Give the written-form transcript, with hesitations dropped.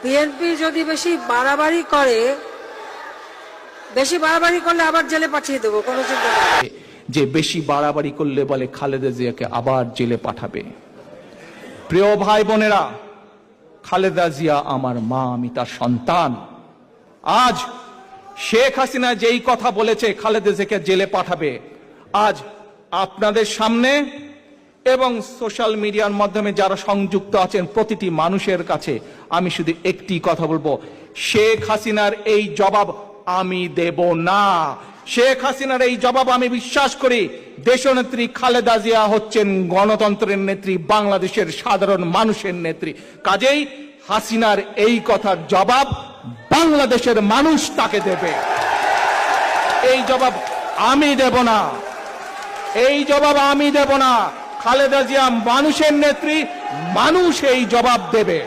BNP যদি বেশি বাড়াবাড়ি করলে আবার জেলে পাঠিয়ে দেবো, কোনো চিন্তা নেই। যে বেশি বাড়াবাড়ি করলে বলে খালেদা জিয়াকে আবার জেলে পাঠাবে। প্রিয় ভাই বোনেরা, খালেদা জিয়া আমার মা, আমি তার সন্তান। আজ শেখ হাসিনা যেই কথা বলেছে খালেদা জিয়াকে জেলে পাঠাবে, আজ আপনাদের সামনে এবং সোশ্যাল মিডিয়ার মাধ্যমে যারা সংযুক্ত আছেন প্রতিটি মানুষের কাছে আমি শুধু একটি কথা বলবো, শেখ হাসিনার এই জবাব আমি দেব না। শেখ হাসিনার এই জবাব আমি বিশ্বাস করি দেশনেত্রী খালেদা জিয়া হচ্ছেন গণতন্ত্রের নেত্রী, বাংলাদেশের সাধারণ মানুষের নেত্রী। কাজেই হাসিনার এই কথার জবাব বাংলাদেশের মানুষ তাকে দেবে। এই জবাব আমি দেব না, এই জবাব আমি দেব না। খালেদা জিয়া মানুষের নেত্রী, মানুষ এই জবাব দেবে।